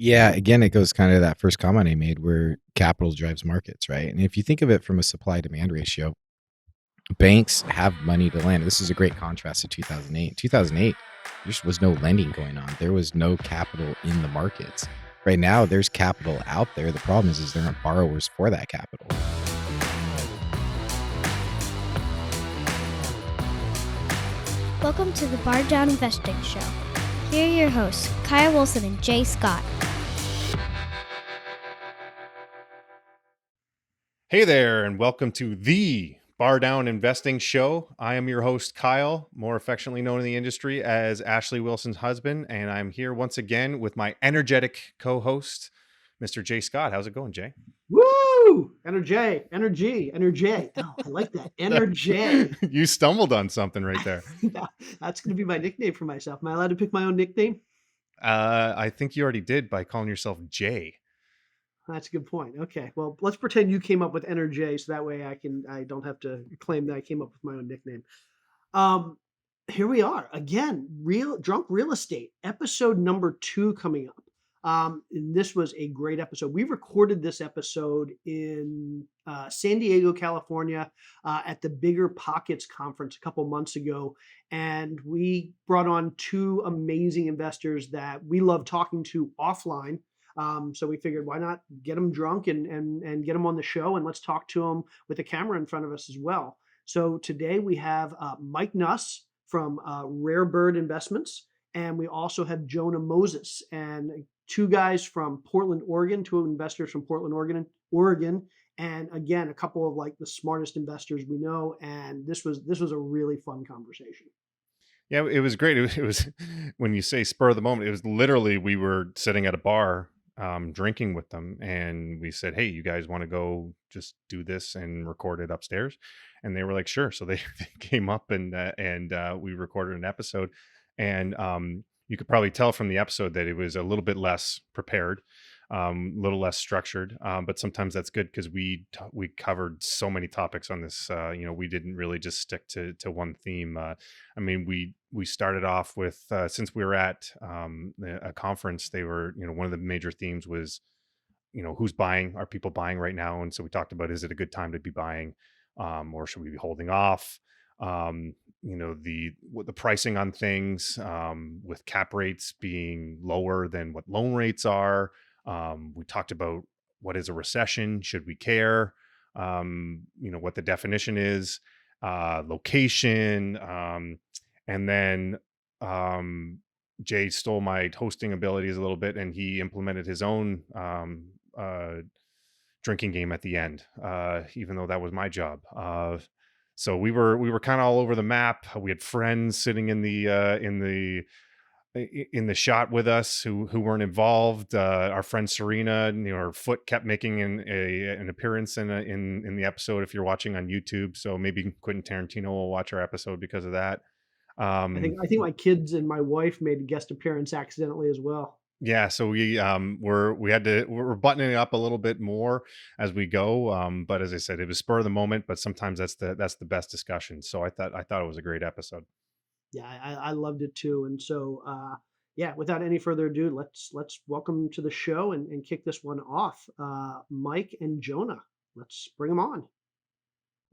Yeah, again, it goes kind of that first comment I made where capital drives markets, right? And if you think of it from a supply demand ratio, banks have money to lend. This is a great contrast to 2008. 2008, there just was no lending going on. There was no capital in the markets. Right now, there's capital out there. The problem is there aren't borrowers for that capital. Welcome to the Bar Down Investing Show. Here are your hosts, Kyle Wilson and Jay Scott. Hey there, and welcome to the Bar Down Investing Show. I am your host, Kyle, more affectionately known in the industry as Ashley Wilson's husband, and I'm here once again with my energetic co-host, Mr. Jay Scott. How's it going, Jay? Woo! Energy. Oh, I like that. Energy. You stumbled on something right there. That's going to be my nickname for myself. Am I allowed to pick my own nickname? I think you already did by calling yourself Jay. That's a good point. Okay, well, let's pretend you came up with Energy, so that way I don't have to claim that I came up with my own nickname. Here we are again, drunk real estate episode number 2 coming up. And this was a great episode. We recorded this episode in San Diego, California, at the Bigger Pockets conference a couple months ago. And we brought on 2 amazing investors that we love talking to offline. So we figured, why not get them drunk and get them on the show, and let's talk to them with a camera in front of us as well. So today we have Mike Nuss from Rarebird Investments, and we also have Jonah Moses, and 2 guys from Portland, Oregon, 2 investors from Portland, Oregon, and again, a couple of like the smartest investors we know. And this was a really fun conversation. Yeah, it was great. It was when you say spur of the moment, it was literally we were sitting at a bar drinking with them, and we said, hey, you guys want to go just do this and record it upstairs? And they were like, sure. So they came up and we recorded an episode. And you could probably tell from the episode that it was a little bit less prepared, a little less structured, but sometimes that's good because we covered so many topics on this. We didn't really just stick to one theme. I mean, we started off with since we were at a conference, they were, one of the major themes was, who's buying? Are people buying right now? And so we talked about, is it a good time to be buying, or should we be holding off? The pricing on things, with cap rates being lower than what loan rates are. We talked about what is a recession, should we care, what the definition is, location, and then Jay stole my hosting abilities a little bit, and he implemented his own drinking game at the end, even though that was my job. So we were kind of all over the map. We had friends sitting in the shot with us who weren't involved. Our friend Serena, her foot kept making an appearance in the episode if you're watching on YouTube. So maybe Quentin Tarantino will watch our episode because of that. I think my kids and my wife made a guest appearance accidentally as well. Yeah, so we're buttoning it up a little bit more as we go. But as I said, it was spur of the moment, but sometimes that's the best discussion. So I thought it was a great episode. Yeah, I loved it too. And so without any further ado, let's welcome to the show and kick this one off. Mike and Jonah. Let's bring them on.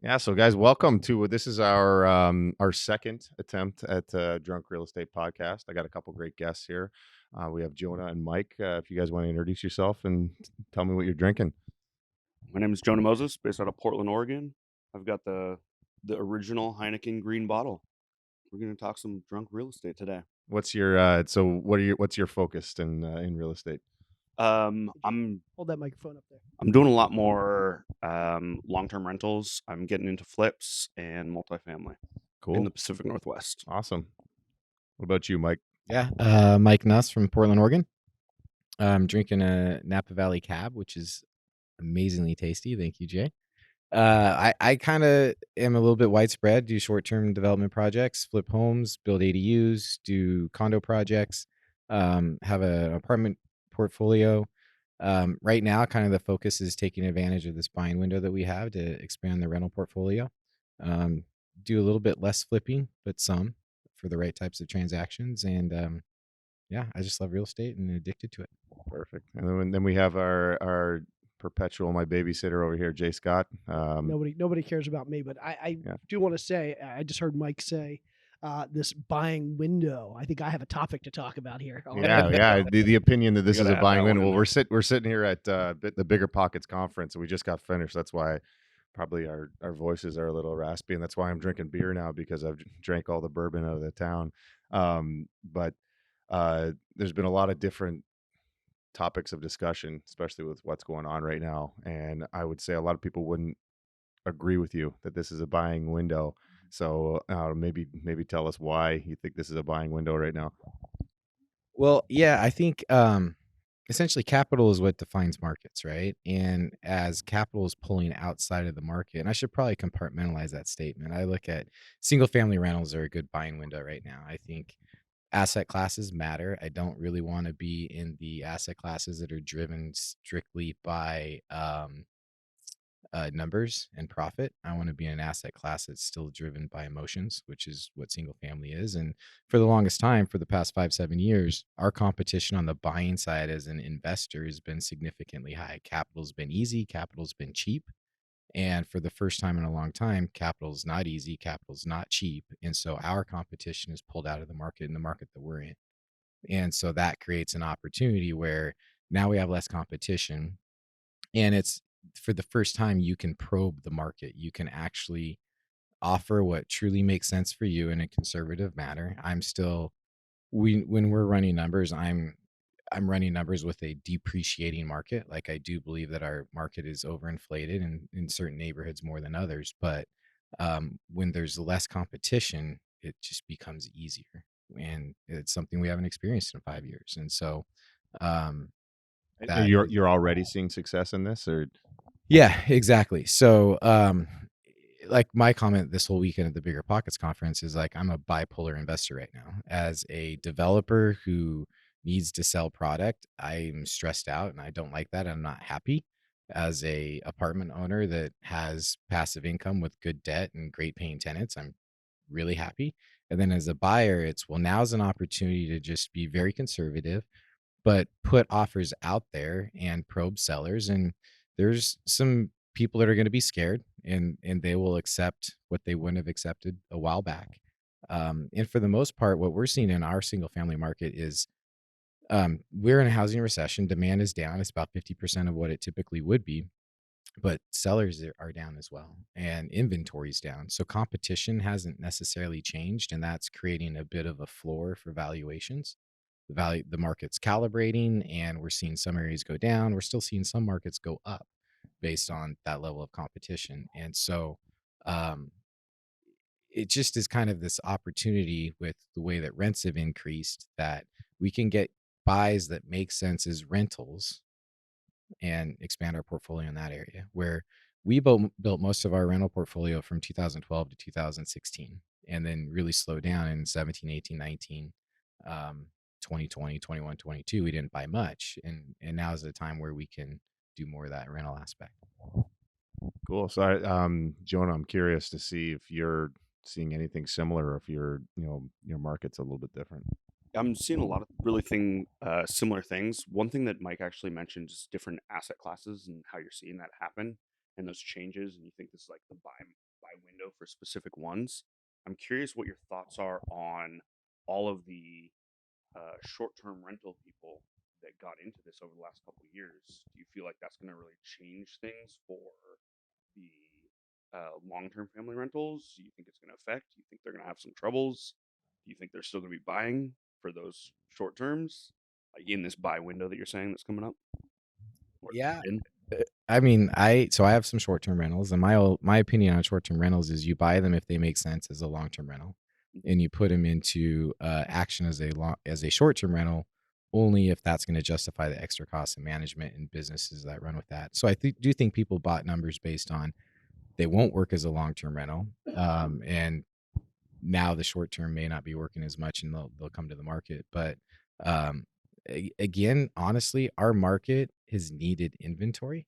Yeah, so guys, welcome to this is our second attempt at Drunk Real Estate Podcast. I got a couple great guests here. We have Jonah and Mike. If you guys want to introduce yourself and tell me what you're drinking. My name is Jonah Moses, based out of Portland, Oregon. I've got the original Heineken green bottle. We're going to talk some drunk real estate today. What's your what's your focus in real estate? I'm Hold that microphone up there. I'm doing a lot more long-term rentals. I'm getting into flips and multifamily. Cool. In the Pacific Northwest. Awesome. What about you, Mike? Yeah, Mike Nuss from Portland, Oregon. I'm drinking a Napa Valley Cab, which is amazingly tasty. Thank you, Jay. I kind of am a little bit widespread, do short-term development projects, flip homes, build ADUs, do condo projects, have an apartment portfolio. Right now, kind of the focus is taking advantage of this buying window that we have to expand the rental portfolio. Do a little bit less flipping, but some for the right types of transactions. And yeah, I just love real estate and addicted to it. Perfect. And then we have our perpetual my babysitter over here, Jay Scott. Nobody cares about me, but I Yeah. do want to say I just heard Mike say this buying window. I think I have a topic to talk about here. Yeah. The opinion that We this is gotta a add buying that one window. in Well, there. we're sitting here at the Bigger Pockets conference, and we just got finished. That's why probably our voices are a little raspy, and that's why I'm drinking beer now, because I've drank all the bourbon out of the town. But there's been a lot of different topics of discussion, especially with what's going on right now. And I would say a lot of people wouldn't agree with you that this is a buying window. So maybe tell us why you think this is a buying window right now. Well, yeah, I think essentially capital is what defines markets, right? And as capital is pulling outside of the market, and I should probably compartmentalize that statement. I look at single family rentals are a good buying window right now. I think asset classes matter. I don't really want to be in the asset classes that are driven strictly by numbers and profit. I want to be in an asset class that's still driven by emotions, which is what single family is. And for the longest time, for the past 5-7 years, our competition on the buying side as an investor has been significantly high. Capital's been easy, capital's been cheap. And for the first time in a long time, capital's not easy, capital's not cheap. And so our competition is pulled out of the market in the market that we're in. And so that creates an opportunity where now we have less competition, and it's for the first time you can probe the market. You can actually offer what truly makes sense for you in a conservative manner. I'm still when we're running numbers, I'm running numbers with a depreciating market. Like, I do believe that our market is overinflated in certain neighborhoods more than others, but when there's less competition, it just becomes easier, and it's something we haven't experienced in 5 years. And so And that is, you're already seeing success in this, or yeah, exactly. So, like my comment this whole weekend at the Bigger Pockets conference is like, I'm a bipolar investor right now. As a developer who needs to sell product, I'm stressed out and I don't like that. I'm not happy. As a apartment owner that has passive income with good debt and great paying tenants, I'm really happy. And then as a buyer, it's, well, now's an opportunity to just be very conservative, but put offers out there and probe sellers. And there's some people that are going to be scared, and they will accept what they wouldn't have accepted a while back. And for the most part, what we're seeing in our single family market is we're in a housing recession. Demand is down. It's about 50% of what it typically would be, but sellers are down as well, and inventory's down. So competition hasn't necessarily changed, and that's creating a bit of a floor for valuations. The market's calibrating, and we're seeing some areas go down. We're still seeing some markets go up based on that level of competition. And so um, it just is kind of this opportunity with the way that rents have increased, that we can get buys that make sense as rentals and expand our portfolio in that area, where we built most of our rental portfolio from 2012 to 2016, and then really slowed down in 17, 18, 19, 2020, 21, 22. We didn't buy much. And now is the time where we can do more of that rental aspect. cool. So Jonah, I'm curious to see if you're seeing anything similar, or if your market's a little bit different. I'm seeing a lot of similar things. One thing that Mike actually mentioned is different asset classes and how you're seeing that happen and those changes. And you think this is like the buy window for specific ones. I'm curious what your thoughts are on all of the short-term rental people that got into this over the last couple of years. Do you feel like that's going to really change things for the long-term family rentals? Do you think it's going to affect? Do you think they're going to have some troubles? Do you think they're still going to be buying for those short terms, like in this buy window that you're saying that's coming up? Or Yeah. been? I mean, I have some short-term rentals, and my opinion on short-term rentals is you buy them if they make sense as a long-term rental, and you put them into action as a short-term rental only if that's going to justify the extra costs of management and businesses that run with that. So I do think people bought numbers based on they won't work as a long-term rental, and now the short-term may not be working as much, and they'll come to the market. But um, again, honestly, our market has needed inventory,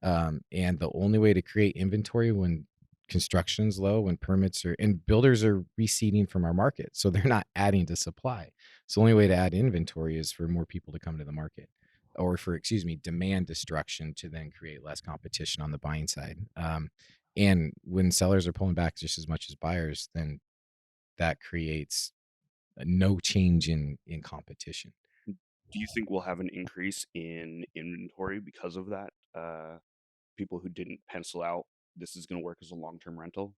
and the only way to create inventory when construction's low, when permits are and builders are receding from our market, so they're not adding to supply. So the only way to add inventory is for more people to come to the market, or for, excuse me, demand destruction to then create less competition on the buying side. And when sellers are pulling back just as much as buyers, then that creates no change in competition. Do you think we'll have an increase in inventory because of that? People who didn't pencil out this is going to work as a long-term rental?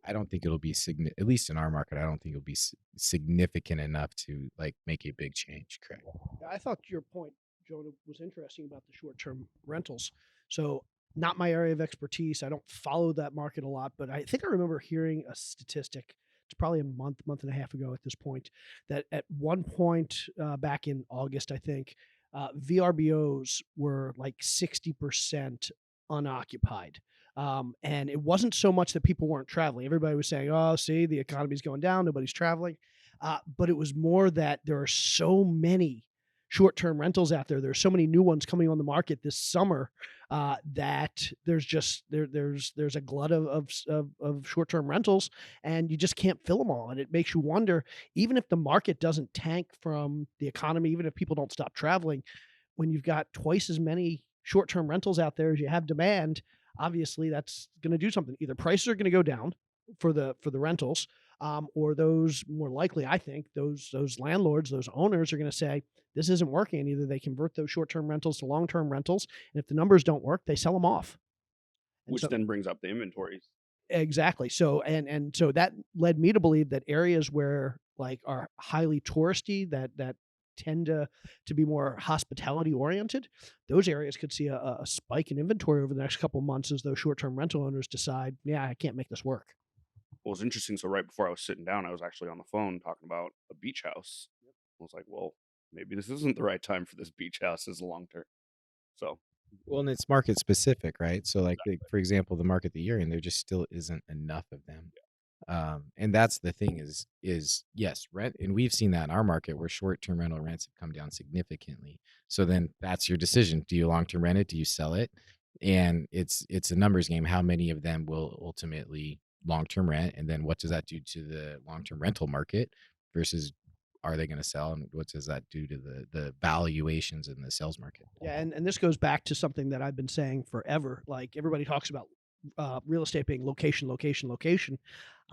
I don't think it'll be at least in our market. I don't think it'll be significant enough to like make a big change. Correct. I thought your point, Jonah, was interesting about the short-term rentals. So, not my area of expertise. I don't follow that market a lot, but I think I remember hearing a statistic. It's probably a month and a half ago at this point, that at one point back in August, I think, VRBOs were like 60% unoccupied. And it wasn't so much that people weren't traveling. Everybody was saying, oh, see, the economy's going down, nobody's traveling. But it was more that there are so many short-term rentals out there. There's so many new ones coming on the market this summer that there's just there's a glut of short-term rentals, and you just can't fill them all. And it makes you wonder, even if the market doesn't tank from the economy, even if people don't stop traveling, when you've got twice as many short-term rentals out there as you have demand, obviously that's going to do something. Either prices are going to go down for the rentals, or those, more likely, I think, those landlords, those owners are going to say, this isn't working. And either they convert those short-term rentals to long-term rentals, and if the numbers don't work, they sell them off. And Which so, then brings up the inventories. exactly. So and so that led me to believe that areas where like are highly touristy, that tend to be more hospitality oriented, those areas could see a spike in inventory over the next couple of months as those short-term rental owners decide, yeah, I can't make this work. Well, it's interesting. So right before I was sitting down, I was actually on the phone talking about a beach house. I was like, well, maybe this isn't the right time for this beach house as a long term. So Well, and it's market specific, right? So, like, for example, the market that you're in, there just still isn't enough of them. And that's the thing is yes, rent, and we've seen that in our market where short-term rental rents have come down significantly. So then that's your decision. Do you long-term rent it? Do you sell it? And it's a numbers game. How many of them will ultimately long-term rent? And then what does that do to the long-term rental market versus are they going to sell? And what does that do to the valuations in the sales market? Yeah, and this goes back to something that I've been saying forever. Like, everybody talks about real estate being location, location, location.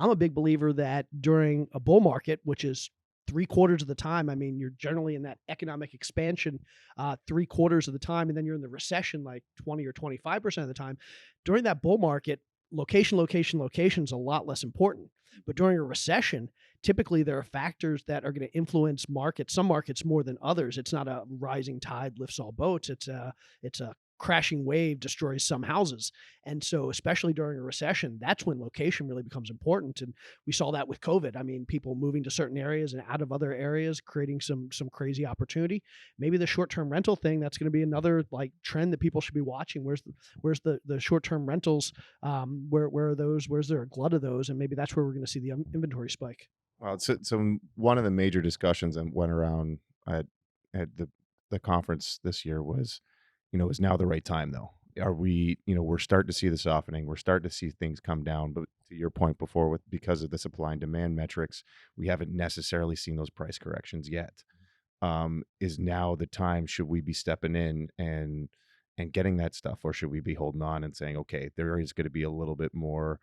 I'm a big believer that during a bull market, which is 3/4 of the time, I mean, you're generally in that economic expansion 3/4 of the time, and then you're in the recession like 20 or 25% of the time. During that bull market, location, location, location is a lot less important. But during a recession, typically there are factors that are going to influence markets, some markets more than others. It's not a rising tide lifts all boats. It's a crashing wave destroys some houses. And so, especially during a recession, that's when location really becomes important. And we saw that with COVID. I mean, people moving to certain areas and out of other areas, creating some crazy opportunity. Maybe the short-term rental thing, that's going to be another like trend that people should be watching. Where's the short-term rentals? Where are those? Where's there a glut of those? And maybe that's where we're going to see the inventory spike. Well, so one of the major discussions that went around at the conference this year was, is now the right time though? Are we, we're starting to see the softening. We're starting to see things come down. But to your point before, because of the supply and demand metrics, we haven't necessarily seen those price corrections yet. Is now the time? Should we be stepping in and getting that stuff, or should we be holding on and saying, okay, there is going to be a little bit more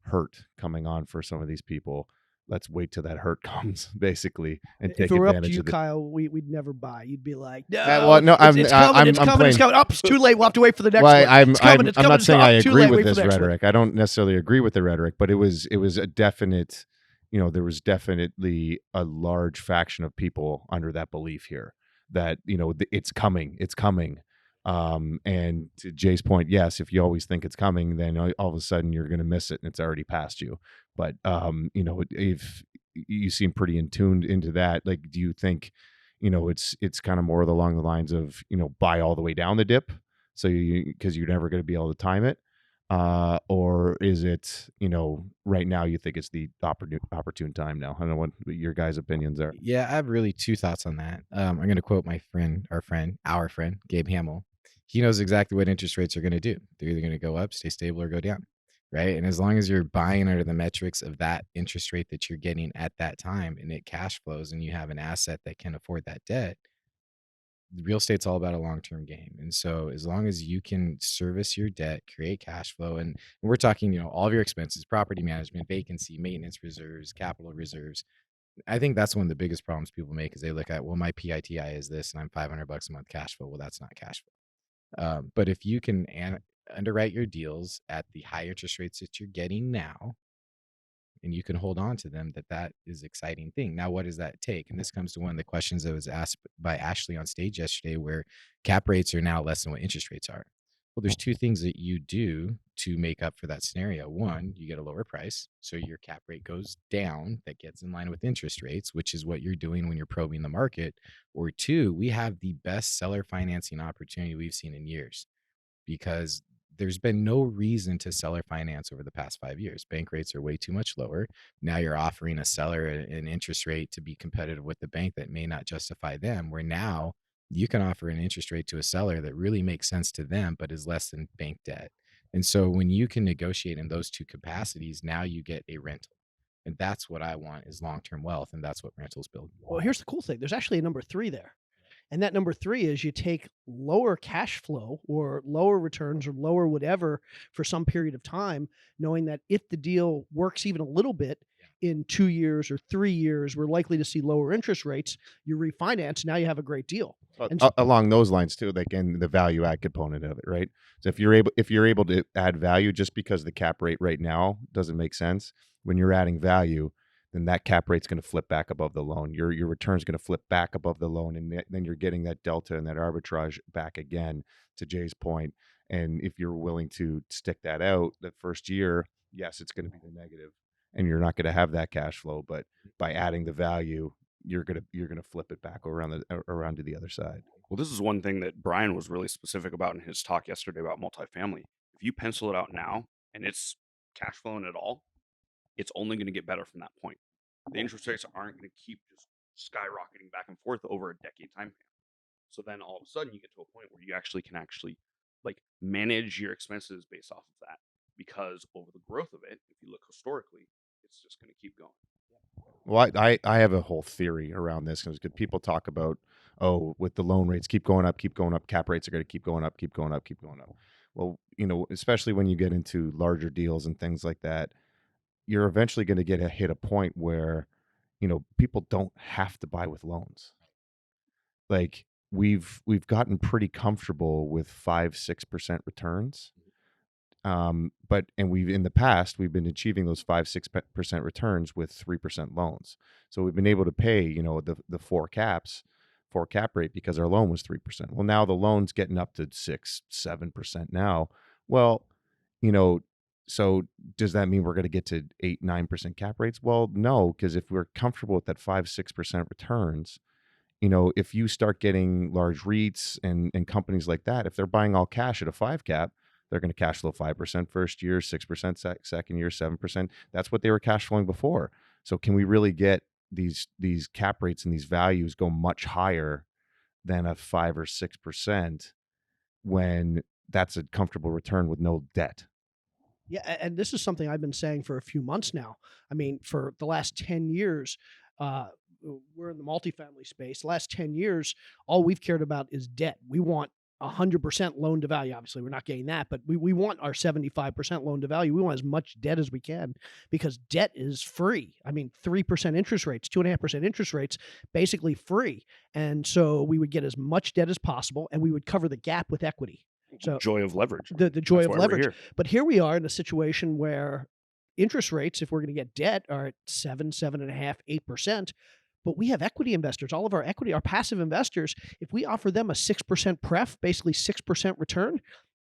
hurt coming on for some of these people. Let's wait till that hurt comes, basically, and take If it were up to advantage you, of it. Kyle, we'd never buy. You'd be like, no, well, no, it's coming, it's coming, it's coming. Oh, it's too late. We'll have to wait for the next one. I'm It's coming, not saying I too agree late, with wait for this the next one. rhetoric. I don't necessarily agree with the rhetoric, but it was a definite, there was definitely a large faction of people under that belief here that, it's coming. And to Jay's point, yes, if you always think it's coming, then all of a sudden you're going to miss it and it's already past you. But, if you seem pretty tuned into that, like, do you think, it's kind of more along the lines of, buy all the way down the dip. So because you're never going to be able to time it. Or is it, right now you think it's the opportune time now? I don't know what your guys' opinions are. Yeah, I have really two thoughts on that. I'm going to quote our friend, Gabe Hamill. He knows exactly what interest rates are going to do. They're either going to go up, stay stable, or go down. right? And as long as you're buying under the metrics of that interest rate that you're getting at that time and it cash flows and you have an asset that can afford that debt, real estate's all about a long-term game. And so as long as you can service your debt, create cash flow, and we're talking, all of your expenses, property management, vacancy, maintenance reserves, capital reserves. I think that's one of the biggest problems people make is they look at, well, my PITI is this and I'm $500 a month cash flow. Well, that's not cash flow. But if you can underwrite your deals at the high interest rates that you're getting now, and you can hold on to them, that is exciting thing. Now, what does that take? And this comes to one of the questions that was asked by Ashley on stage yesterday, where cap rates are now less than what interest rates are. Well, there's two things that you do to make up for that scenario. One, you get a lower price, so your cap rate goes down. That gets in line with interest rates, which is what you're doing when you're probing the market. Or two, we have the best seller financing opportunity we've seen in years, because there's been no reason to seller finance over the past 5 years. Bank rates are way too much lower. Now you're offering a seller an interest rate to be competitive with the bank that may not justify them, where now you can offer an interest rate to a seller that really makes sense to them, but is less than bank debt. And so when you can negotiate in those two capacities, now you get a rental. And that's what I want, is long-term wealth. And that's what rentals build. Well, here's the cool thing. There's actually a number 3 there. And that number 3 is you take lower cash flow or lower returns or lower whatever for some period of time, knowing that if the deal works even a little bit in 2 years or 3 years, we're likely to see lower interest rates. You refinance, now you have a great deal. And Along those lines too, like in the value add component of it, right? So if you're able to add value, just because the cap rate right now doesn't make sense, when you're adding value, then that cap rate's going to flip back above the loan. Your return's going to flip back above the loan, and then you're getting that delta and that arbitrage back again, to Jay's point. And if you're willing to stick that out the first year, yes, it's going to be the negative, and you're not going to have that cash flow. But by adding the value, you're gonna flip it back around to the other side. Well, this is one thing that Brian was really specific about in his talk yesterday about multifamily. If you pencil it out now and it's cash flowing at all, it's only going to get better from that point. The interest rates aren't going to keep just skyrocketing back and forth over a decade time span. So then all of a sudden you get to a point where you can like manage your expenses based off of that, because over the growth of it, if you look historically, it's just going to keep going. Well, I have a whole theory around this, because people talk about, with the loan rates keep going up, cap rates are going to keep going up, keep going up, keep going up. Well, especially when you get into larger deals and things like that, you're eventually going to hit a point where, people don't have to buy with loans. Like we've gotten pretty comfortable with 5-6% returns. But in the past, we've been achieving those 5-6% returns with 3% loans. So we've been able to pay, the 4 cap rate, because our loan was 3%. Well, now the loan's getting up to 6-7% now. Well, so does that mean we're going to get to 8-9% cap rates? Well, no, because if we're comfortable with that 5-6% returns, if you start getting large REITs and companies like that, if they're buying all cash at a 5 cap, they're going to cash flow 5% first year, 6% second year, 7%. That's what they were cash flowing before. So can we really get these cap rates and these values go much higher than a 5 or 6% when that's a comfortable return with no debt? Yeah, and this is something I've been saying for a few months now. I mean, for the last 10 years, we're in the multifamily space. The last 10 years, all we've cared about is debt. We want 100% loan to value. Obviously, we're not getting that, but we want our 75% loan to value. We want as much debt as we can, because debt is free. I mean, 3% interest rates, 2.5% interest rates, basically free. And so we would get as much debt as possible, and we would cover the gap with equity. So joy of leverage. The joy That's of why we're leverage. here. But here we are in a situation where interest rates, if we're going to get debt, are at 7.5%, 8%. But we have equity investors. All of our passive investors, if we offer them a 6% pref, basically 6% return,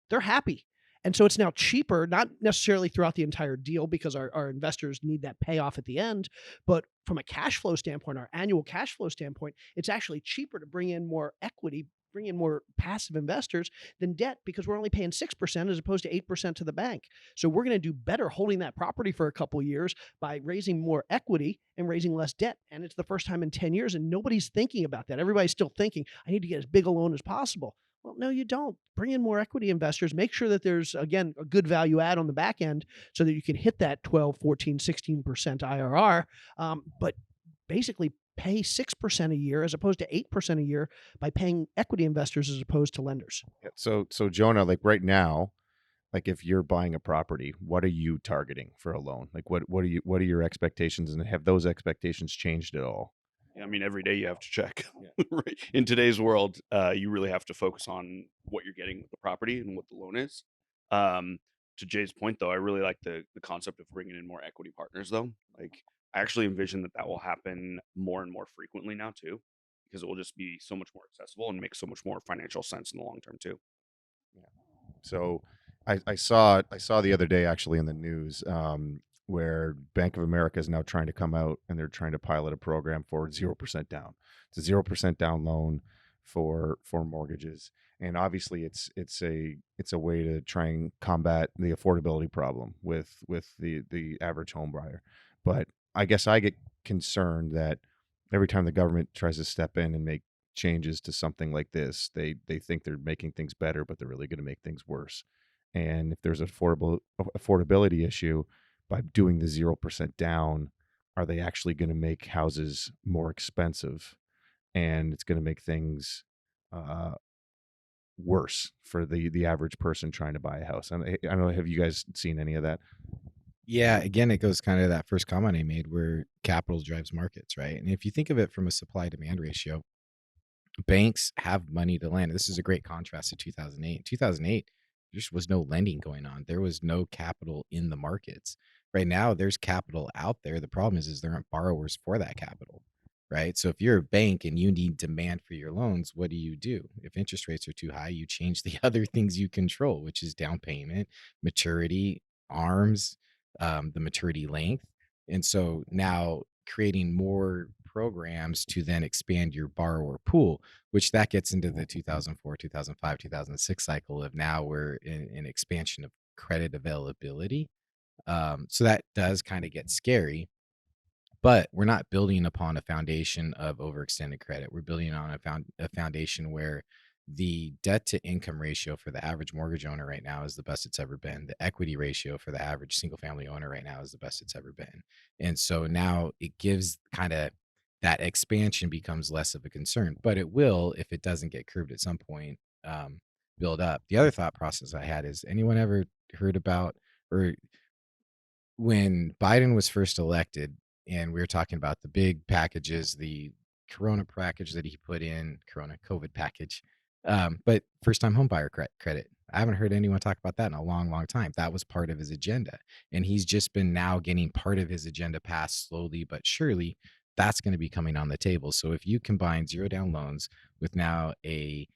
they're happy. And so it's now cheaper, not necessarily throughout the entire deal, because our investors need that payoff at the end. But from a cash flow standpoint, our annual cash flow standpoint, it's actually cheaper to bring in more equity, bring in more passive investors than debt, because we're only paying 6% as opposed to 8% to the bank. So we're going to do better holding that property for a couple of years by raising more equity and raising less debt. And it's the first time in 10 years, and nobody's thinking about that. Everybody's still thinking, I need to get as big a loan as possible. Well, no, you don't. Bring in more equity investors. Make sure that there's, again, a good value add on the back end so that you can hit that 12, 14, 16% IRR. But basically pay 6% a year as opposed to 8% a year by paying equity investors as opposed to lenders. Yeah, so Jonah, like right now, like if you're buying a property, what are you targeting for a loan? Like what are your expectations, and have those expectations changed at all? I mean, every day you have to check. Right? In today's world, you really have to focus on what you're getting with the property and what the loan is. To Jay's point, though, I really like the concept of bringing in more equity partners, though. Like, I actually envision that will happen more and more frequently now, too, because it will just be so much more accessible and make so much more financial sense in the long term, too. So I saw the other day actually in the news where Bank of America is now trying to come out and they're trying to pilot a program for 0% down. It's a 0% down loan for mortgages, and obviously it's a way to try and combat the affordability problem with the average home buyer. But I guess I get concerned that every time the government tries to step in and make changes to something like this, they think they're making things better, but they're really going to make things worse. And if there's an affordability issue by doing the 0% down, are they actually going to make houses more expensive? And it's going to make things worse for the average person trying to buy a house. And I don't know, have you guys seen any of that? Yeah, again, it goes kind of that first comment I made where capital drives markets, right? And if you think of it from a supply demand ratio, banks have money to lend. This is a great contrast to 2008. In 2008, there just was no lending going on. There was no capital in the markets. Right now, there's capital out there. The problem is there aren't borrowers for that capital, right? So if you're a bank and you need demand for your loans, what do? If interest rates are too high, you change the other things you control, which is down payment, maturity, ARMs, the maturity length. And so now creating more programs to then expand your borrower pool, which that gets into the 2004, 2005, 2006 cycle of now we're in an expansion of credit availability. So that does kind of get scary, but we're not building upon a foundation of overextended credit. We're building on a foundation where the debt to income ratio for the average mortgage owner right now is the best it's ever been. The equity ratio for the average single family owner right now is the best it's ever been. And so now it gives kind of that expansion becomes less of a concern, but it will, if it doesn't get curved at some point, build up. The other thought process I had is, anyone ever heard about, or when Biden was first elected and we were talking about the big packages, the Corona package that he put in, Corona COVID package, but first time home buyer credit. I haven't heard anyone talk about that in a long, long time. That was part of his agenda. And he's just been now getting part of his agenda passed slowly but surely. That's going to be coming on the table. So if you combine 0 down loans with now a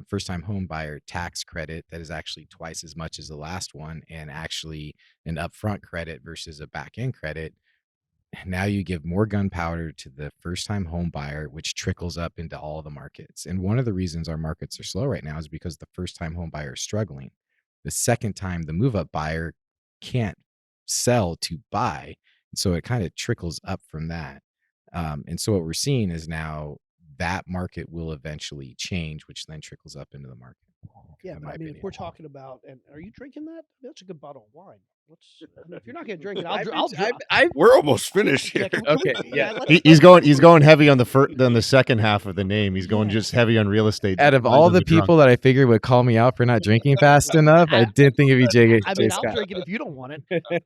first time home buyer tax credit that is actually twice as much as the last one, and actually an upfront credit versus a back end credit, now you give more gunpowder to the first time home buyer, which trickles up into all the markets. And one of the reasons our markets are slow right now is because the first time home buyer is struggling. The second time, the move up buyer can't sell to buy. So it kind of trickles up from that. And so what we're seeing is now that market will eventually change, which then trickles up into the market. Yeah, but I mean, if we're talking about, and are you drinking that? That's a good bottle of wine. If you're not going to drink it, We're almost finished here. Okay, yeah. He's going heavy on the second half of the name. He's going just heavy on real estate. Out of all the people that I figured would call me out for not drinking fast enough, I didn't think it'd be Jay. I mean, I'll drink it if you don't want it.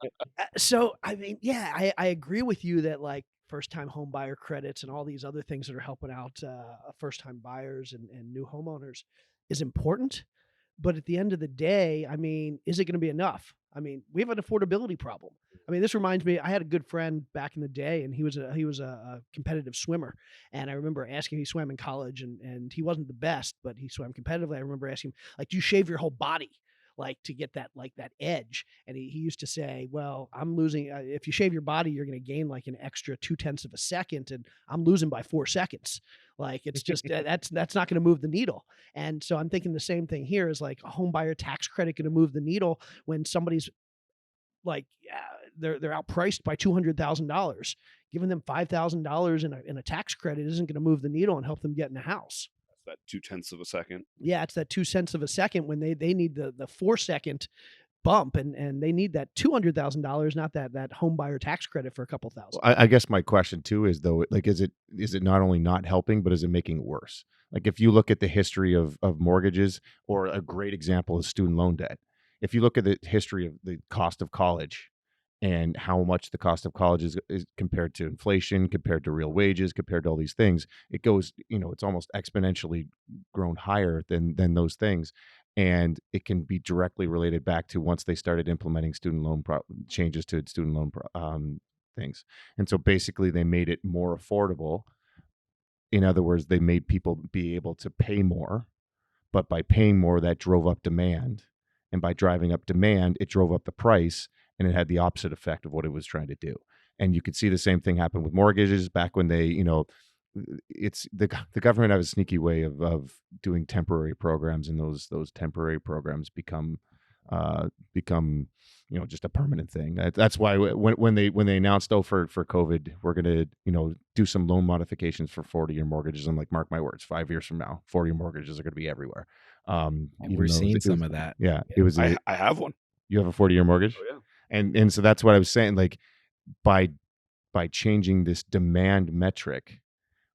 So, I mean, yeah, I agree with you that like first-time home buyer credits and all these other things that are helping out first-time buyers and new homeowners is important. But at the end of the day, I mean, is it going to be enough? I mean, we have an affordability problem. I mean, this reminds me, I had a good friend back in the day, and he was a competitive swimmer. And I remember asking, he swam in college, and he wasn't the best, but he swam competitively. I remember asking him, like, do you shave your whole body, like, to get that, like, that edge? And he used to say, well, I'm losing, if you shave your body, you're going to gain like an extra 0.2 of a second, and I'm losing by 4 seconds. Like, it's just, that's not going to move the needle. And so I'm thinking the same thing here is like a home buyer tax credit going to move the needle when somebody's like, they're outpriced by $200,000. Giving them $5,000 in a tax credit isn't going to move the needle and help them get in a house. that 0.2 of a second. Yeah, it's that 2 cents of a second when they need the 4-second bump, and they need that $200,000, not that home buyer tax credit for a couple thousand. I guess my question too is though, like, is it not only not helping, but is it making it worse? Like if you look at the history of mortgages, or a great example is student loan debt. If you look at the history of the cost of college and how much the cost of college is compared to inflation, compared to real wages, compared to all these things, it goes, it's almost exponentially grown higher than those things. And it can be directly related back to once they started implementing student loan changes to student loan things. And so basically they made it more affordable. In other words, they made people be able to pay more, but by paying more, that drove up demand. And by driving up demand, it drove up the price, and it had the opposite effect of what it was trying to do. And you could see the same thing happen with mortgages back when they, it's the government have a sneaky way of doing temporary programs, and those temporary programs become just a permanent thing. That's why when they announced, for COVID, we're going to do some loan modifications for 40-year mortgages. I'm like, mark my words, 5 years from now, 40-year mortgages are going to be everywhere. And we're seeing some of that. Yeah, it was. I have one. You have a 40-year mortgage? Oh yeah. And so that's what I was saying. Like by changing this demand metric,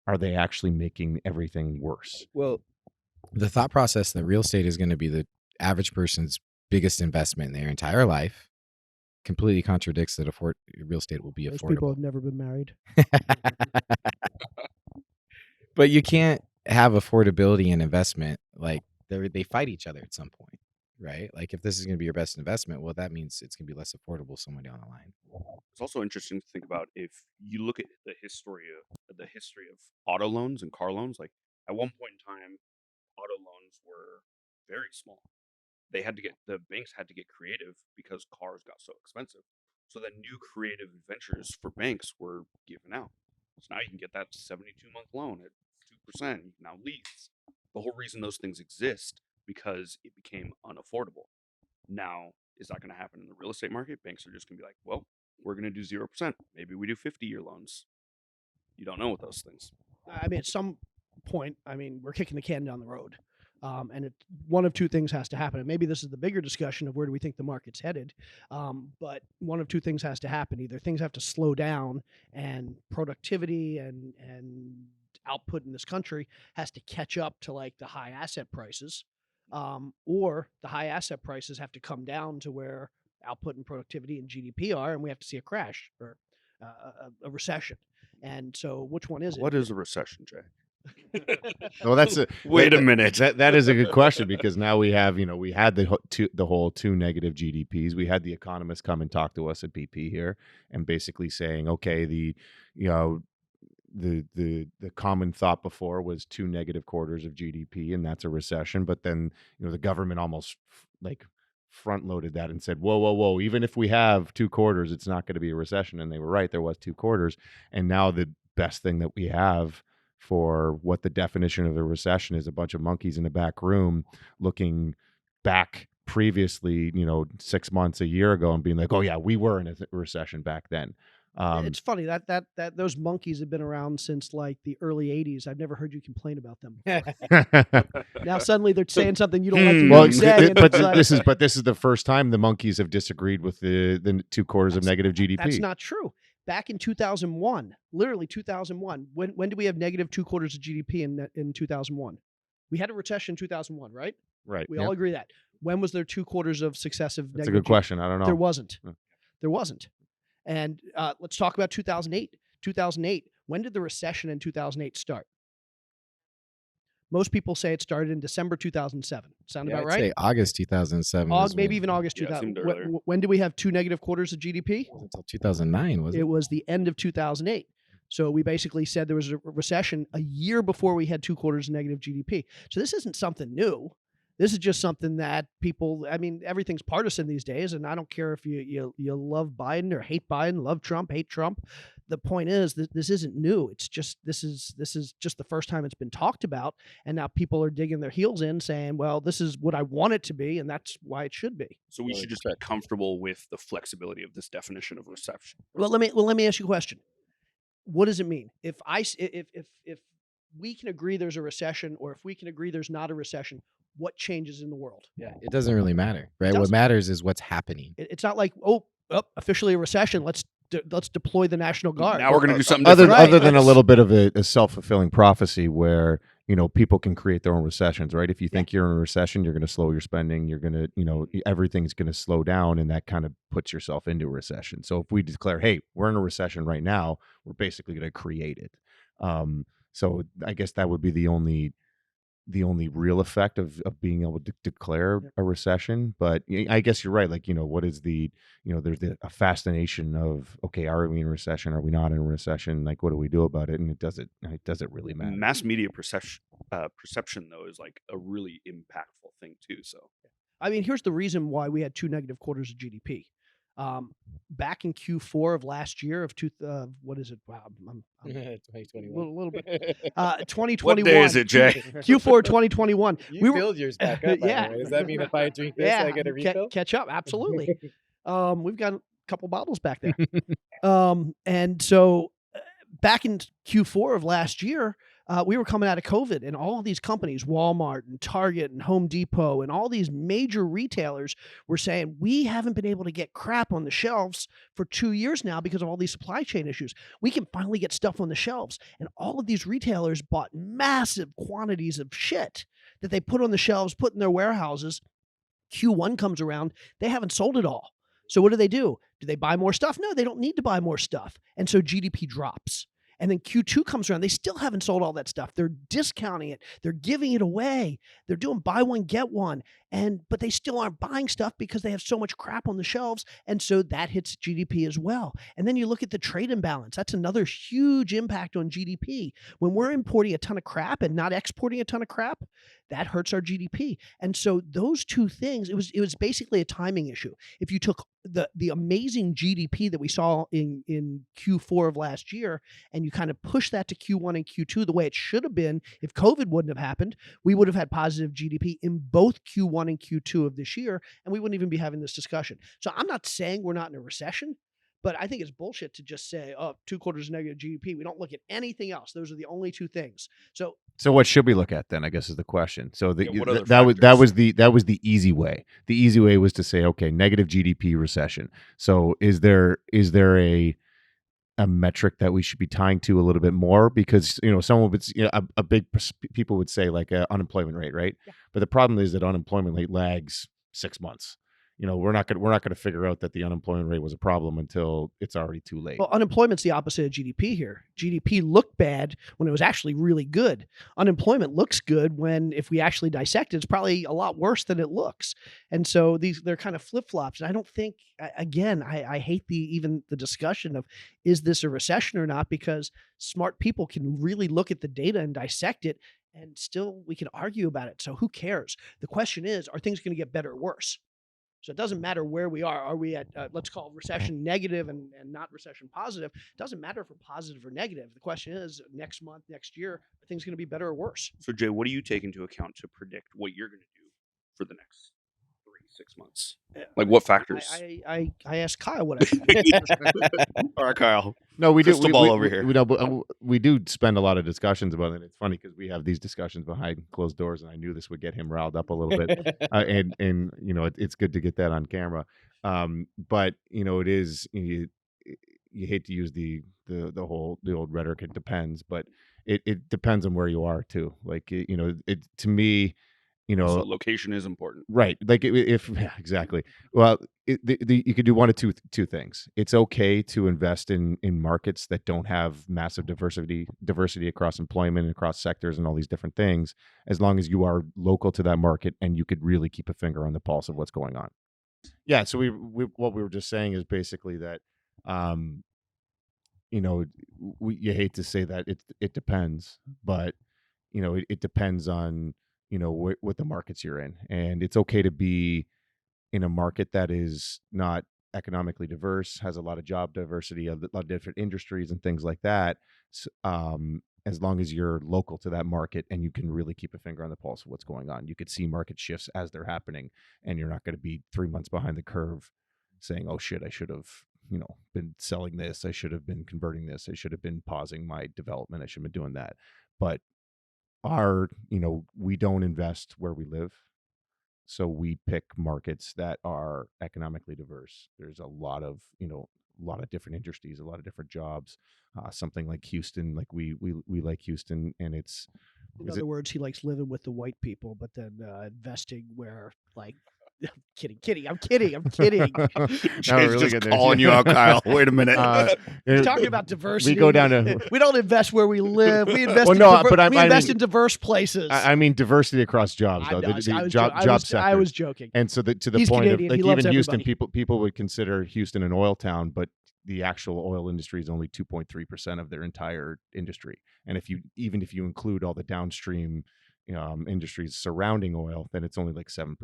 are they actually making everything worse? Well, the thought process that real estate is going to be the average person's biggest investment in their entire life completely contradicts that real estate will be Those affordable. people have never been married. But you can't have affordability and investment. Like they fight each other at some point, right? Like if this is going to be your best investment, well, that means it's going to be less affordable somewhere down the line. It's also interesting to think about if you look at the history of auto loans and car loans. Like at one point in time, auto loans were very small. The banks had to get creative because cars got so expensive. So then new creative ventures for banks were given out. So now you can get that 72-month loan at 2%. You can now lease. The whole reason those things exist because it became unaffordable. Now, is that going to happen in the real estate market? Banks are just going to be like, well, we're going to do 0%. Maybe we do 50-year loans. You don't know with those things. I mean, at some point, we're kicking the can down the road. And one of two things has to happen. And maybe this is the bigger discussion of where do we think the market's headed. But one of two things has to happen. Either things have to slow down, and productivity and output in this country has to catch up to like the high asset prices, or the high asset prices have to come down to where output and productivity and GDP are, and we have to see a crash or a recession. And so which one is it? What is a recession, Jay? Well, that's Wait a minute. That is a good question, because now we have, we had the whole two negative GDPs. We had the economists come and talk to us at BP here and basically saying, okay, the common thought before was 2 negative quarters of GDP, and that's a recession. But then, the government almost like front loaded that and said, whoa, even if we have 2 quarters, it's not going to be a recession. And they were right. There was 2 quarters. And now the best thing that we have for what the definition of a recession is, a bunch of monkeys in the back room looking back previously, 6 months, a year ago, and being like, oh yeah, we were in a recession back then. It's funny that those monkeys have been around since like the early 80s. I've never heard you complain about them before. Now suddenly they're saying something you don't like to well, say. And but it's like, this is the first time the monkeys have disagreed with the 2 quarters of negative GDP. That's not true. Back in 2001, literally 2001, when did we have negative 2 quarters of GDP in 2001? We had a recession in 2001, right? Right. We all agree that. When was there 2 quarters of successive That's negative a good question. I don't know. There wasn't. There wasn't. And let's talk about 2008. 2008, when did the recession in 2008 start? Most people say it started in December 2007. Sound about I'd right? say August 2007. Maybe even August Yeah, it 2000. seemed earlier. When did we have 2 negative quarters of GDP? Until 2009, was it? It was the end of 2008. So we basically said there was a recession a year before we had 2 quarters of negative GDP. So this isn't something new. This is just something that people, everything's partisan these days, and I don't care if you love Biden or hate Biden, love Trump, hate Trump. The point is that this isn't new. It's just this is just the first time it's been talked about, and now people are digging their heels in, saying, "Well, this is what I want it to be, and that's why it should be." So we should just be comfortable with the flexibility of this definition of recession. Well, let me ask you a question. What does it mean if we can agree there's a recession, or if we can agree there's not a recession, what changes in the world? Yeah, it doesn't really matter, right? What doesn't. matters is what's happening. It's not like, officially a recession. Let's deploy the National Guard. Now we're going to do something Other different. other than a little bit of a self-fulfilling prophecy where, you know, people can create their own recessions, right? If you think you're in a recession, you're going to slow your spending, you're going to, you know, everything's going to slow down, and that kind of puts yourself into a recession. So if we declare, hey, we're in a recession right now, we're basically going to create it. So I guess that would be the only real effect of being able to declare a recession. But I guess you're right. Like, you know, what is the, you know, there's a fascination of, okay, are we in a recession? Are we not in a recession? Like, what do we do about it? And it doesn't really matter. Mass media perception, though, is like a really impactful thing too. So, I mean, here's the reason why we had 2 negative quarters of GDP. Back in Q4 of last year what is it? Wow, I'm 2021. a little bit. 2021. what day is it, Jay? Q4 2021. You filled yours back up. Yeah. By the way. Does that mean if I drink this, I get a refill? Catch up. Absolutely. We've got a couple bottles back there. And so back in Q4 of last year, we were coming out of COVID, and all of these companies, Walmart and Target and Home Depot and all these major retailers were saying, we haven't been able to get crap on the shelves for 2 years now because of all these supply chain issues. We can finally get stuff on the shelves. And all of these retailers bought massive quantities of shit that they put on the shelves, put in their warehouses. Q1 comes around, they haven't sold it all. So what do? Do they buy more stuff? No, they don't need to buy more stuff. And so GDP drops. And then Q2 comes around. They still haven't sold all that stuff. They're discounting it. They're giving it away. They're doing buy one, get one. But they still aren't buying stuff because they have so much crap on the shelves. And so that hits GDP as well. And then you look at the trade imbalance. That's another huge impact on GDP. When we're importing a ton of crap and not exporting a ton of crap, that hurts our GDP. And so those two things, it was basically a timing issue. If you took the amazing GDP that we saw in Q4 of last year, and you kind of push that to Q1 and Q2 the way it should have been, if COVID wouldn't have happened, we would have had positive GDP in both Q1 and Q2 of this year, and we wouldn't even be having this discussion. So I'm not saying we're not in a recession, but I think it's bullshit to just say, 2 quarters negative GDP. We don't look at anything else. Those are the only two things. So what should we look at then, I guess, is the question. So what other that was the easy way. The easy way was to say, okay, negative GDP recession. So is there a metric that we should be tying to a little bit more? Because, you know, someone would, you know, people would say like unemployment rate, right? Yeah. But the problem is that unemployment rate lags 6 months. You know, we're not going to figure out that the unemployment rate was a problem until it's already too late. Well, unemployment's the opposite of GDP here. GDP looked bad when it was actually really good. Unemployment looks good when, if we actually dissect it, it's probably a lot worse than it looks. And so they're kind of flip-flops. And I don't think, again, I hate even the discussion of, is this a recession or not? Because smart people can really look at the data and dissect it, and still we can argue about it. So who cares? The question is, are things going to get better or worse? So it doesn't matter where we are. Are we at, let's call recession negative and not recession positive? It doesn't matter if we're positive or negative. The question is, next month, next year, are things going to be better or worse? So, Jay, what do you take into account to predict what you're going to do for the next 3-6 months? Like, what factors? I asked Kyle what I should do. All right, Kyle. No, we do. Crystal ball over here. We do spend a lot of discussions about it. It's funny because we have these discussions behind closed doors, and I knew this would get him riled up a little bit. And you know, it's good to get that on camera. But you know, it is you hate to use the old rhetoric. It depends, but it depends on where you are too. Like you know, it to me. You know, so location is important, right? Like yeah, exactly. Well, you could do one of two things. It's okay to invest in markets that don't have massive diversity across employment and across sectors and all these different things, as long as you are local to that market and you could really keep a finger on the pulse of what's going on. Yeah. So what we were just saying is basically that, you know, you hate to say that it depends, but you know, it depends on, you know, what the markets you're in. And it's okay to be in a market that is not economically diverse, has a lot of job diversity, a lot of different industries and things like that. As long as you're local to that market and you can really keep a finger on the pulse of what's going on, you could see market shifts as they're happening, and you're not going to be 3 months behind the curve saying, oh shit, I should have, you know, been selling this. I should have been converting this. I should have been pausing my development. I should have been doing that. But we don't invest where we live. So we pick markets that are economically diverse. There's a lot of different industries, a lot of different jobs. Something like Houston, like we like Houston, and it's In other words, he likes living with the white people, but then investing where, like, kidding. I'm kidding. Now we're really Jay's just getting there. calling you out, Kyle. Wait a minute. He's talking about diversity. We go down to We don't invest where we live. We invest. Well, in no, but I invest mean- in diverse places. I mean diversity across jobs, though. Job sectors. I was joking. And so to the He's point Canadian. of, He like, loves even Houston, everybody. people would consider Houston an oil town, but the actual oil industry is only 2.3% of their entire industry. And if you include all the downstream industries surrounding oil, then it's only like 7%.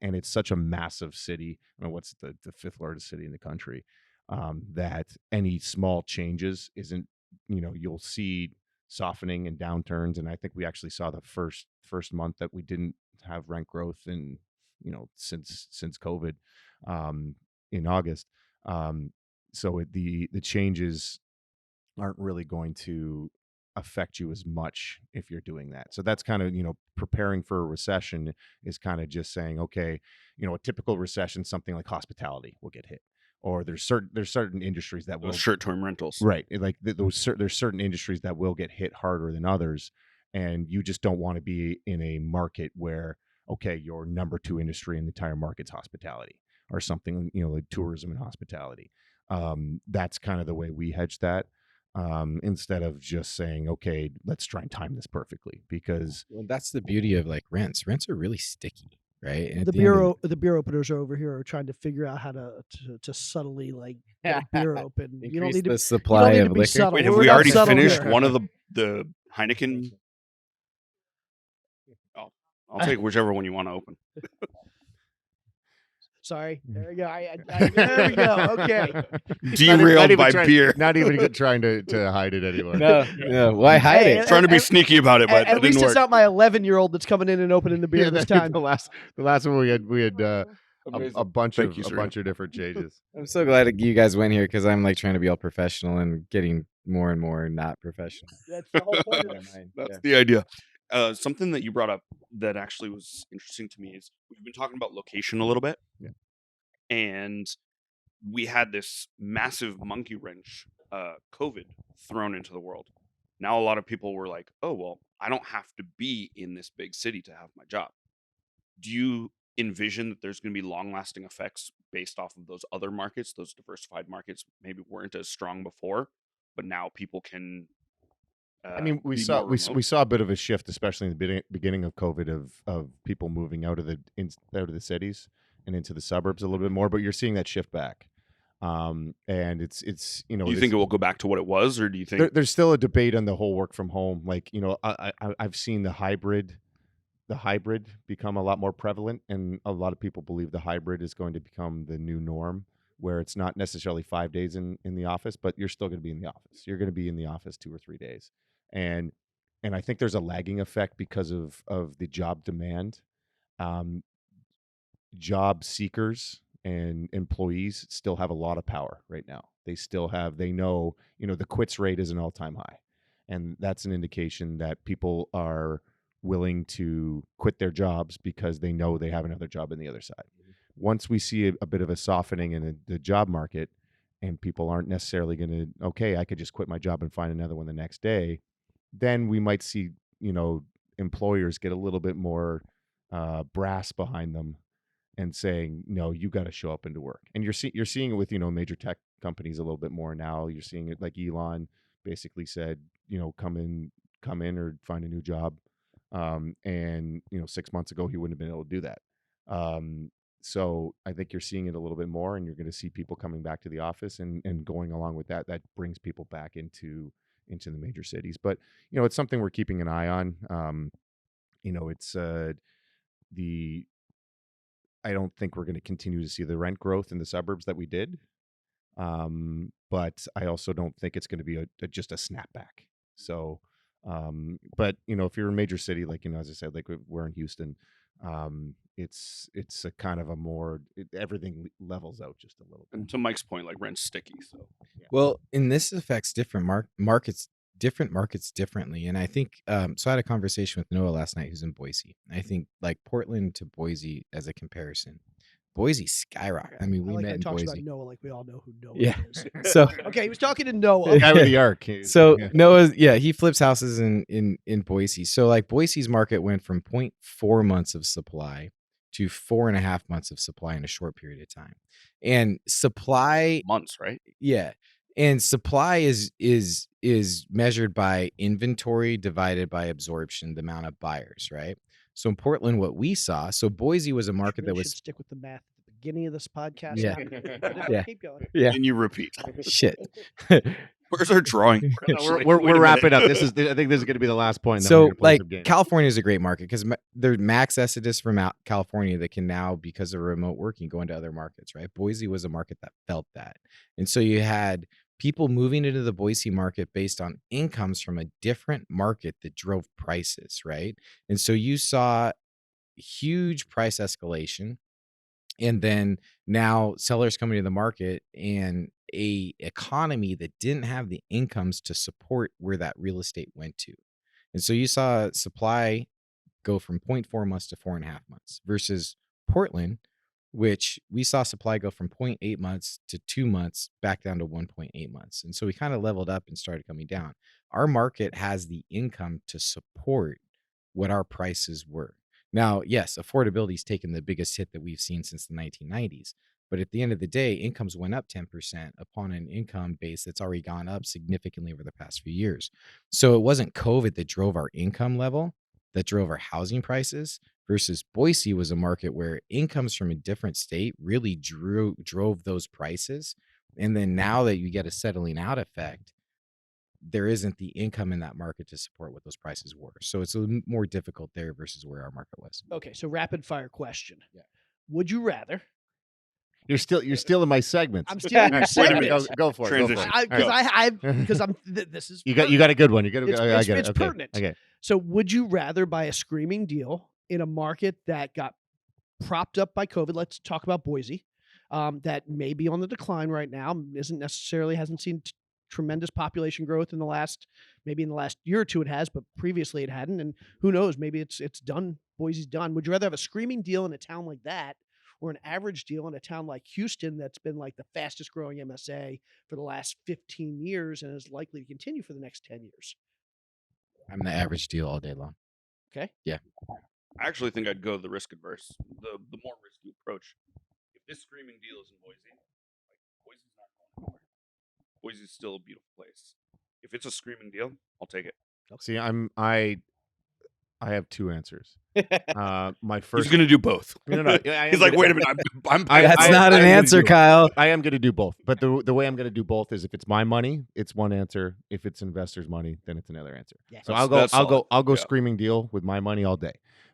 And it's such a massive city. I mean, what's the fifth largest city in the country? That any small changes isn't, you'll see softening and downturns. And I think we actually saw the first month that we didn't have rent growth in, since COVID, in August. So the changes aren't really going to affect you as much if you're doing that. So that's kind of, preparing for a recession is kind of just saying, okay, a typical recession, something like hospitality will get hit, or there's certain industries that will, Those short-term rentals. right, like there's certain industries that will get hit harder than others, and you just don't want to be in a market where, okay, your number 2 industry in the entire market's hospitality or something, like tourism and hospitality. That's kind of the way we hedge that. Instead of just saying, okay, let's try and time this perfectly, because Well, that's the beauty of like rents. Rents are really sticky, right? And at The the end of beer openers are over here are trying to figure out how to subtly, like, get a beer open. You don't increase need to. the You supply don't need of to be liquor. subtle. Wait, have We're we not already subtle finished here. one of the Heineken? Oh, I'll take whichever one you want to open. Sorry. There we go. There we go. Okay. Derailed by beer. Not even trying to hide it anymore. No. Why hide Hey, it? Trying to be sneaky about it, but At it least didn't it's work. not my 11-year-old that's coming in and opening the beer Yeah, this the time. last one we had a bunch Thank you, of sir. different changes. I'm so glad that you guys went here because I'm like trying to be all professional and getting more and more not professional. That's the whole point of this. That's the idea. Something that you brought up that actually was interesting to me is we've been talking about location a little bit. Yeah. And we had this massive monkey wrench, COVID, thrown into the world. Now a lot of people were like, oh, well, I don't have to be in this big city to have my job. Do you envision that there's going to be long-lasting effects based off of those other markets, those diversified markets maybe weren't as strong before, but now people can I mean, we be saw more we remote? saw a bit of a shift, especially in the beginning of COVID, of people moving out of the cities and into the suburbs a little bit more. But you're seeing that shift back, and it's Do you think it will go back to what it was, or do you think there's still a debate on the whole work from home? Like, I've seen the hybrid become a lot more prevalent, and a lot of people believe the hybrid is going to become the new norm, where it's not necessarily 5 days in the office, but you're still going to be in the office. You're going to be in the office 2 or 3 days. And I think there's a lagging effect because of the job demand. Job seekers and employees still have a lot of power right now. They know, the quits rate is an all-time high. And that's an indication that people are willing to quit their jobs because they know they have another job on the other side. Once we see a bit of a softening in the job market, and people aren't necessarily going to, okay, I could just quit my job and find another one the next day, then we might see, employers get a little bit more brass behind them and saying, no, you got to show up into work. And you're seeing it with, major tech companies a little bit more now. You're seeing it like Elon basically said, come in or find a new job. And 6 months ago, he wouldn't have been able to do that. So I think you're seeing it a little bit more, and you're going to see people coming back to the office and going along with that. That brings people back into the major cities. But, it's something we're keeping an eye on. It's I don't think we're going to continue to see the rent growth in the suburbs that we did. But I also don't think it's going to be just a snapback. So, but if you're a major city, like, as I said, like we're in Houston, it's a kind of a more, everything levels out just a little bit. and to Mike's point, like rent's sticky, so Well, and this affects different markets different markets differently. And I think so I had a conversation with Noah last night, who's in Boise. I think like Portland to Boise as a comparison, Boise skyrocket. I mean, I we like met how he in talks Boise. about Noah like we all know who Noah Yeah. is. So Okay, he was talking to Noah. Guy with the arc. so Yeah. Noah's he flips houses in Boise. So like Boise's market went from 0.4 months of supply to 4.5 months of supply in a short period of time. And supply, Months, right? yeah. And supply is measured by inventory divided by absorption, the amount of buyers, right? So in Portland, what we saw, so Boise was a market Really that should was stick with the math at the beginning of this podcast. Yeah. Now. Yeah. Keep going. yeah And you repeat. shit. Where's our drawing? No, Actually, we're wait a wrapping minute. up. I think this is going to be the last point. And then we're So gonna play like some games. California is a great market because there's max exodus from California that can now, because of remote working, go into other markets, right? Boise was a market that felt that. And so you had people moving into the Boise market based on incomes from a different market that drove prices, right? And so you saw huge price escalation, and then now sellers coming to the market and a economy that didn't have the incomes to support where that real estate went to. And so you saw supply go from 0.4 months to 4.5 months versus Portland, which we saw supply go from 0.8 months to 2 months back down to 1.8 months. And so we kind of leveled up and started coming down. Our market has the income to support what our prices were. Now, yes, affordability's taken the biggest hit that we've seen since the 1990s. But at the end of the day, incomes went up 10% upon an income base that's already gone up significantly over the past few years. So it wasn't COVID that drove our income level, that drove our housing prices, versus Boise was a market where incomes from a different state really drove those prices. And then now that you get a settling out effect, there isn't the income in that market to support what those prices were. So it's a little more difficult there versus where our market was. Okay, so rapid fire question. Yeah. Would you rather? You're still in my segments. I'm stealing your Wait a minute. segments. Go for it. Go for Transition. it. Because All right. because I'm this is You got a good one. You got It's- I get it's it. Okay. pertinent. Okay. So would you rather buy a screaming deal in a market that got propped up by COVID? Let's talk about Boise. That may be on the decline right now. Hasn't seen tremendous population growth in the last year or two. It has, but previously it hadn't. And who knows? Maybe it's done. Boise's done. Would you rather have a screaming deal in a town like that, or an average deal in a town like Houston that's been like the fastest growing MSA for the last 15 years and is likely to continue for the next 10 years? I'm the average deal all day long. Okay. Yeah. I actually think I'd go the risk adverse, the more risky approach. If this screaming deal is in Boise, like Boise's not going anywhere. Boise's still a beautiful place. If it's a screaming deal, I'll take it. See, I have two answers. My first. He's going to do both. No. I He's am like, gonna- wait a minute, I'm That's not an answer, Kyle. I am going to do both, but the way I'm going to do both is if it's my money, it's one answer. If it's investors' money, then it's another answer. Yeah. So That's I'll solid. go Yeah. screaming deal with my money all day.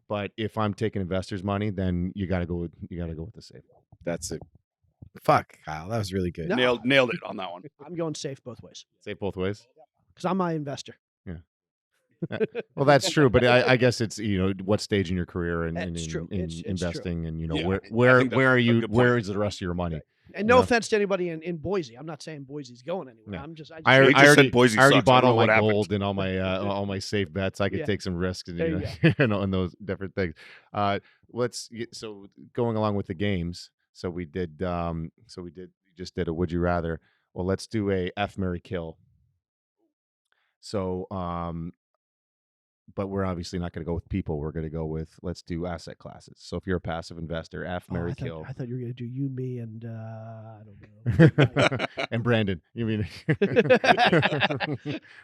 But if I'm taking investors' money, then you got to go with the safe. That's it. Fuck, Kyle. That was really good. No. nailed it on that one. I'm going safe both ways Safe both ways. because I'm my investor. Well, that's true, but I guess it's what stage in your career and It's true. It's true. investing and Yeah, I where think are that's a you good where point. is the rest of your money? And no Yeah. offense to anybody in Boise. I'm not saying Boise's going anywhere. Yeah. I just I You already, just said Boise I already sucks. I bought don't all know what my happened. gold and all my safe bets. I could Yeah. take some risks and There you and those different things. So going along with the games. So we just did a would you rather. Well, let's do a F, Marry, Kill. So but we're obviously not going to go with people. We're going to go with, let's do asset classes. So if you're a passive investor, F, Oh, Marry, Kill. I thought you were going to do you, me, and I don't know. And Brandon, you mean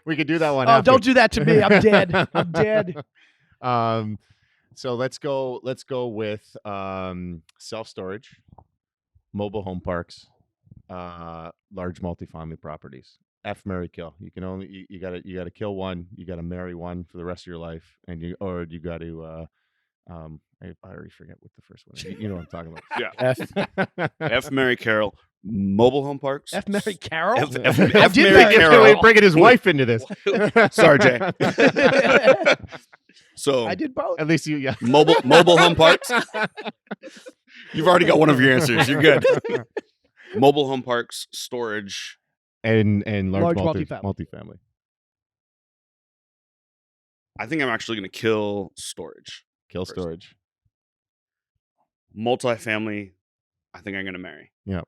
we could do that one. Oh, after. don't do that to me. I'm dead. I'm dead. So let's go with self-storage, mobile home parks, large multifamily properties. F, Marry, Kill. You can only you got to kill one. You got to marry one for the rest of your life, and you got to I already forget what the first one is. You know what I'm talking about. Yeah. F, Marry, Carol, mobile home parks. F, Mary Carol. F, did Marry, marry Carol. Wait, bringing his wife into this. Sorry, Jay. So I did both. At least yeah. mobile home parks. You've already got one of your answers. You're good. Mobile home parks, storage. and large Large multifamily. multifamily. I think I'm actually going to kill storage. Kill First. storage. Multifamily, I think I'm going to marry. Yeah.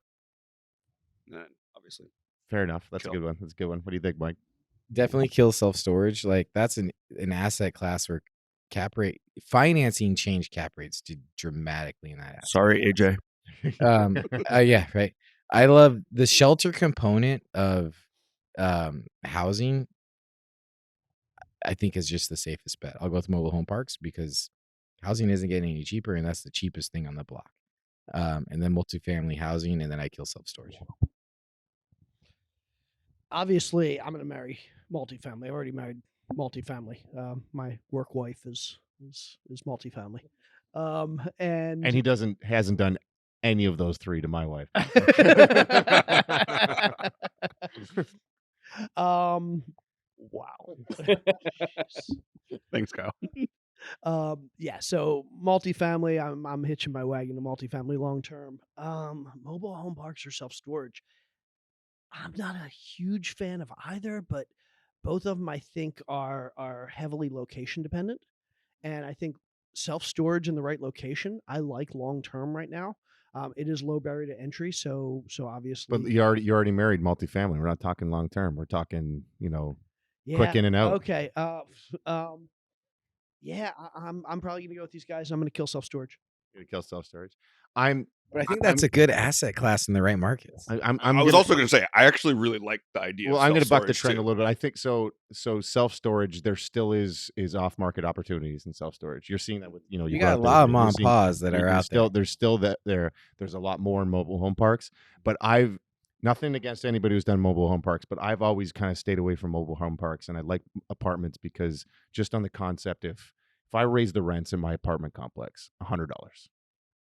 And then, obviously. Fair enough. That's Kill. a good one. That's a good one. What do you think, Mike? Definitely kill self-storage. Like that's an asset class where financing changed cap rates dramatically in that asset. Sorry, AJ. Yeah, right. I love the shelter component of housing. I think is just the safest bet. I'll go with mobile home parks because housing isn't getting any cheaper, and that's the cheapest thing on the block. And then multifamily housing, and then I kill self-storage. Obviously, I'm going to marry multifamily. I already married multifamily. My work wife is multifamily. And he hasn't done any of those three to my wife. Wow. Thanks, Kyle. Yeah, so multifamily, I'm hitching my wagon to multifamily long term. Mobile home parks or self-storage. I'm not a huge fan of either, but both of them I think are heavily location dependent. And I think self-storage in the right location, I like long term right now. It is low barrier to entry, so obviously. But you already married multifamily. We're not talking long term. We're talking, quick in and out. Okay. Yeah, I'm probably gonna go with these guys. I'm gonna kill self-storage. You're gonna kill self-storage. But I think that's a good asset class in the right markets. I was also going to say, I actually really like the idea. Well, of I'm going to buck the self-storage, trend too. a little bit. I think so. So self-storage, there still is off-market opportunities in self-storage. You're seeing that with You go got out a there, lot of you're mom and seeing- pa's that are out there. There's still there's a lot more in mobile home parks. But I've nothing against anybody who's done mobile home parks, but I've always kind of stayed away from mobile home parks, and I like apartments because just on the concept, if I raise the rents in my apartment complex $100,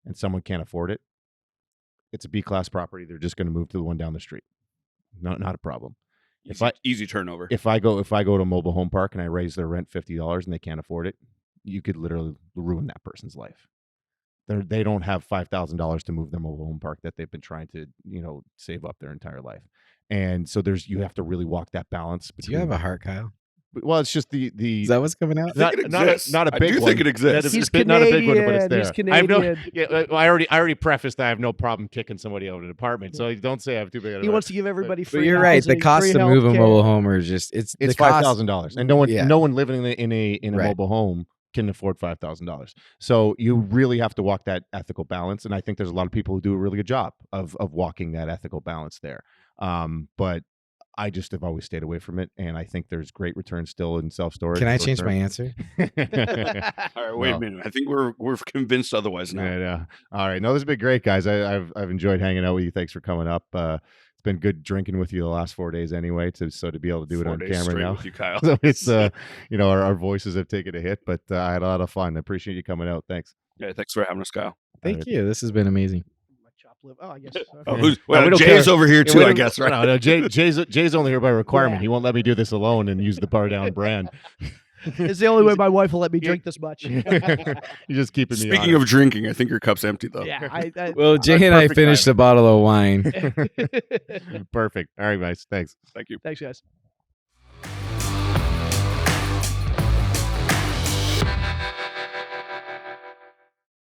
and someone can't afford it, it's a B-class property. They're just going to move to the one down the street. Not a problem. Easy turnover. If I go to a mobile home park and I raise their rent $50 and they can't afford it, you could literally ruin that person's life. They don't have $5,000 to move their mobile home park that they've been trying to save up their entire life. And so you have to really walk that balance. Do you have a heart, Kyle? Well, it's just the Is that what's coming out? think it exists. Not a big I do one. think it exists. He's Not a big one, but it's Canadian, there. he's I have Canadian. I already prefaced that I have no problem kicking somebody out of an apartment. So don't say I have too big. He wants to give everybody free. But you're right. The housing, cost free to move a healthcare. mobile home is just it's It's the cost- $5,000, and no one living in a Right. mobile home can afford $5,000. So you really have to walk that ethical balance, and I think there's a lot of people who do a really good job of walking that ethical balance there. But I just have always stayed away from it, and I think there's great returns still in self-storage. Can I change my answer? All right, wait a minute. I think we're convinced otherwise now. Yeah. All right. No, this has been great, guys. I've enjoyed hanging out with you. Thanks for coming up. It's been good drinking with you the last 4 days anyway. So to be able to do it 4 on days camera straight now, with you, Kyle. so it's our voices have taken a hit, but I had a lot of fun. I appreciate you coming out. Thanks. Yeah, thanks for having us, Kyle. Thank you. This has been amazing. My chop liver. Oh, I guess. Oh, Okay. well, we don't Jay's care. over here Yeah, too, we I don't- guess, right? No, Jay's only here by requirement. Yeah. He won't let me do this alone and use the bar down brand. It's the only way my wife will let me drink this much. You're just keeping me Speaking of drinking, I think your cup's empty though. Yeah. Well, Jay and I perfect finished a bottle of wine. Perfect. All right, guys. Thanks. Thank you. Thanks, guys.